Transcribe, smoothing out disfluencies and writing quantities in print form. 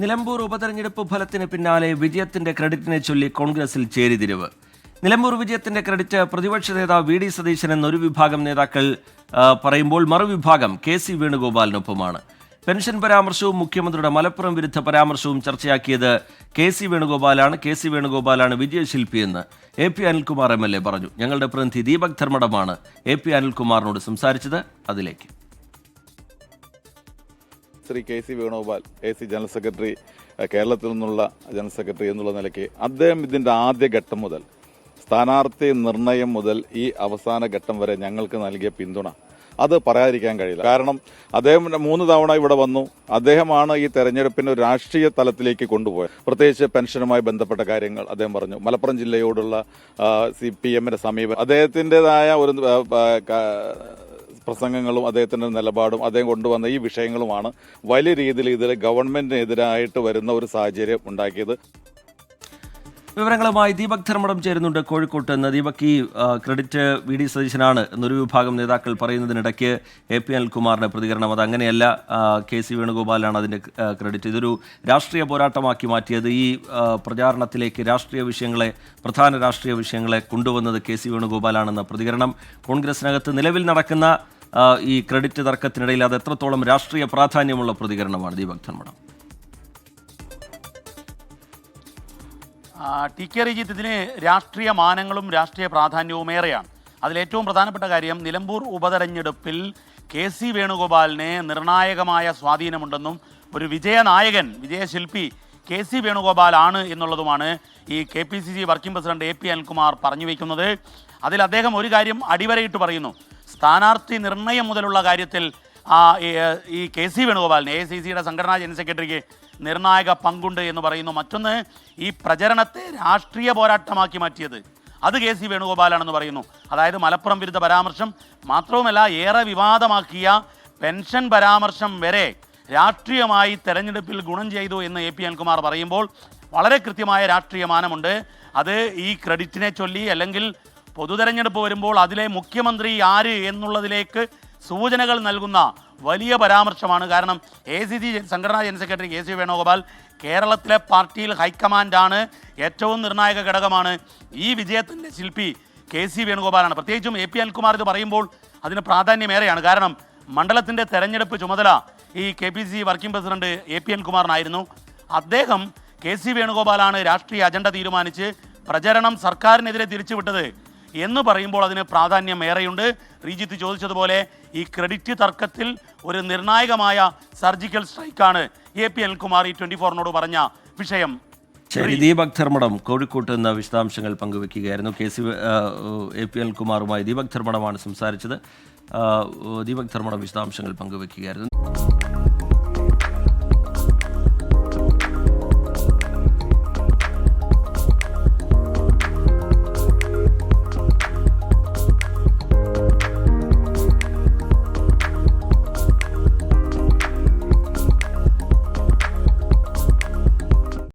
നിലമ്പൂർ ഉപതെരഞ്ഞെടുപ്പ് ഫലത്തിന് പിന്നാലെ വിജയത്തിന്റെ ക്രെഡിറ്റിനെ ചൊല്ലി കോൺഗ്രസിൽ ചേരിതിരിവ്. നിലമ്പൂർ വിജയത്തിന്റെ ക്രെഡിറ്റ് പ്രതിപക്ഷ നേതാവ് വി ഡി സതീശൻ എന്നൊരു വിഭാഗം നേതാക്കൾ പറയുമ്പോൾ മറുവിഭാഗം കെ.സി. വേണുഗോപാലിനൊപ്പമാണ്. പെൻഷൻ പരാമർശവും മുഖ്യമന്ത്രിയുടെ മലപ്പുറം വിരുദ്ധ പരാമർശവും ചർച്ചയാക്കിയത് കെ.സി. വേണുഗോപാലാണ്. കെ.സി. വേണുഗോപാലാണ് വിജയശില്പിയെന്ന് എ.പി. അനിൽകുമാർ എം.എൽ.എ പറഞ്ഞു. ഞങ്ങളുടെ പ്രതിനിധി ദീപക് ധർമ്മടമാണ് എ.പി. അനിൽകുമാറിനോട് സംസാരിച്ചത്. അതിലേക്ക്. Shri KC. Venugopal AC. General secretary, കേരളത്തിൽ നിന്നുള്ള ജനറൽ സെക്രട്ടറി എന്നുള്ള നിലയ്ക്ക് അദ്ദേഹം ഇതിൻ്റെ ആദ്യഘട്ടം മുതൽ, സ്ഥാനാർത്ഥി നിർണയം മുതൽ ഈ അവസാന ഘട്ടം വരെ ഞങ്ങൾക്ക് നൽകിയ പിന്തുണ അത് പറയാതിരിക്കാൻ കഴിയില്ല. കാരണം അദ്ദേഹം 3 തവണ ഇവിടെ വന്നു. അദ്ദേഹമാണ് ഈ തെരഞ്ഞെടുപ്പിനെ ഒരു രാഷ്ട്രീയ തലത്തിലേക്ക് കൊണ്ടുപോയത്. പ്രത്യേകിച്ച് പെൻഷനുമായി ബന്ധപ്പെട്ട കാര്യങ്ങൾ അദ്ദേഹം പറഞ്ഞു. മലപ്പുറം ജില്ലയോടുള്ള CPM-ന്റെ സമീപനം, അദ്ദേഹത്തിൻ്റെതായ ഒരു പ്രസംഗങ്ങളും അദ്ദേഹത്തിൻ്റെ നിലപാടും അദ്ദേഹം കൊണ്ടുവന്ന ഈ വിഷയങ്ങളുമാണ് വലിയ രീതിയിൽ ഇതിൽ ഗവൺമെന്റിനെതിരായിട്ട് വരുന്ന ഒരു സാഹചര്യം ഉണ്ടാക്കിയത്. വിവരങ്ങളുമായി ദീപക് ധർമ്മടം ചേരുന്നുണ്ട് കോഴിക്കോട്ട് നിന്ന്. ദീപക്, ഈ ക്രെഡിറ്റ് വി ഡി സതീശനാണ് എന്നൊരു വിഭാഗം നേതാക്കൾ പറയുന്നതിനിടയ്ക്ക് എ.പി. അനിൽകുമാറിന്റെ പ്രതികരണം അത് അങ്ങനെയല്ല, കെ.സി. വേണുഗോപാലാണ് അതിൻ്റെ ക്രെഡിറ്റ്. ഇതൊരു രാഷ്ട്രീയ പോരാട്ടമാക്കി മാറ്റിയത്, ഈ പ്രചാരണത്തിലേക്ക് പ്രധാന രാഷ്ട്രീയ വിഷയങ്ങളെ കൊണ്ടുവന്നത് കെ.സി. വേണുഗോപാലാണെന്ന പ്രതികരണം. കോൺഗ്രസിനകത്ത് നിലവിൽ നടക്കുന്ന ഈ ക്രെഡിറ്റ് തർക്കത്തിനിടയിൽ അത് എത്രത്തോളം രാഷ്ട്രീയ പ്രാധാന്യമുള്ള പ്രതികരണമാണ് ദീപക് ധർമ്മടം? ടി കെ റിജിത്ത്, ഇതിന് രാഷ്ട്രീയ മാനങ്ങളും രാഷ്ട്രീയ പ്രാധാന്യവും ഏറെയാണ്. അതിലേറ്റവും പ്രധാനപ്പെട്ട കാര്യം, നിലമ്പൂർ ഉപതെരഞ്ഞെടുപ്പിൽ കെ.സി. വേണുഗോപാലിന് നിർണായകമായ സ്വാധീനമുണ്ടെന്നും ഒരു വിജയനായകൻ, വിജയശില്പി കെ.സി. വേണുഗോപാൽ ആണ് എന്നുള്ളതുമാണ് ഈ KPCC working president AP. Anilkumar പറഞ്ഞു വയ്ക്കുന്നത്. അതിൽ അദ്ദേഹം ഒരു കാര്യം അടിവരയിട്ട് പറയുന്നു. സ്ഥാനാർത്ഥി നിർണയം മുതലുള്ള കാര്യത്തിൽ ഈ കെ.സി. വേണുഗോപാലിന്, AICCയുടെ സംഘടനാ ജനറൽ സെക്രട്ടറിക്ക് നിർണായക പങ്കുണ്ട് എന്ന് പറയുന്നു. മറ്റൊന്ന്, ഈ പ്രചരണത്തെ രാഷ്ട്രീയ പോരാട്ടമാക്കി മാറ്റിയത് അത് കെ.സി. വേണുഗോപാലാണെന്ന് പറയുന്നു. അതായത് മലപ്പുറം വിരുദ്ധ പരാമർശം മാത്രവുമല്ല, ഏറെ വിവാദമാക്കിയ പെൻഷൻ പരാമർശം വരെ രാഷ്ട്രീയമായി തെരഞ്ഞെടുപ്പിൽ ഗുണം ചെയ്തു എന്ന് എ.പി. അനിൽകുമാർ പറയുമ്പോൾ വളരെ കൃത്യമായ രാഷ്ട്രീയ മാനമുണ്ട്. അത് ഈ ക്രെഡിറ്റിനെ ചൊല്ലി, അല്ലെങ്കിൽ പൊതുതെരഞ്ഞെടുപ്പ് വരുമ്പോൾ അതിലെ മുഖ്യമന്ത്രി ആര് എന്നുള്ളതിലേക്ക് സൂചനകൾ നൽകുന്ന വലിയ പരാമർശമാണ്. കാരണം AICC സംഘടനാ ജനറൽ സെക്രട്ടറി കെ.സി. വേണുഗോപാൽ കേരളത്തിലെ പാർട്ടിയിൽ ഹൈക്കമാൻഡാണ്, ഏറ്റവും നിർണായക ഘടകമാണ്. ഈ വിജയത്തിൻ്റെ ശില്പി കെ.സി. വേണുഗോപാലാണ്. പ്രത്യേകിച്ചും എ.പി. അനിൽകുമാർ ഇത് പറയുമ്പോൾ അതിന് പ്രാധാന്യമേറെയാണ്. കാരണം മണ്ഡലത്തിൻ്റെ തെരഞ്ഞെടുപ്പ് ചുമതല ഈ KPCC വർക്കിംഗ് പ്രസിഡന്റ് എ.പി. അനിൽകുമാറിനായിരുന്നു. അദ്ദേഹം കെ.സി. വേണുഗോപാലാണ് രാഷ്ട്രീയ അജണ്ട തീരുമാനിച്ച് പ്രചരണം സർക്കാരിനെതിരെ തിരിച്ചുവിട്ടത് എന്ന് പറയുമ്പോൾ അതിന് പ്രാധാന്യം ഏറെയുണ്ട്. റിജിത്ത് ചോദിച്ചതുപോലെ ഈ ക്രെഡിറ്റ് തർക്കത്തിൽ ഒരു നിർണായകമായ സർജിക്കൽ സ്ട്രൈക്കാണ് എ.പി. അനിൽകുമാർ ഈ 24-നോട് പറഞ്ഞ വിഷയം. ശരി, ദീപക് ധർമ്മടം കോഴിക്കോട്ട് നിന്ന് വിശദാംശങ്ങൾ പങ്കുവെക്കുകയായിരുന്നു. എ.പി. അനിൽകുമാറുമായി ദീപക് ധർമ്മടമാണ് സംസാരിച്ചത്. ദീപക് ധർമ്മടം വിശദാംശങ്ങൾ പങ്കുവെക്കുകയായിരുന്നു.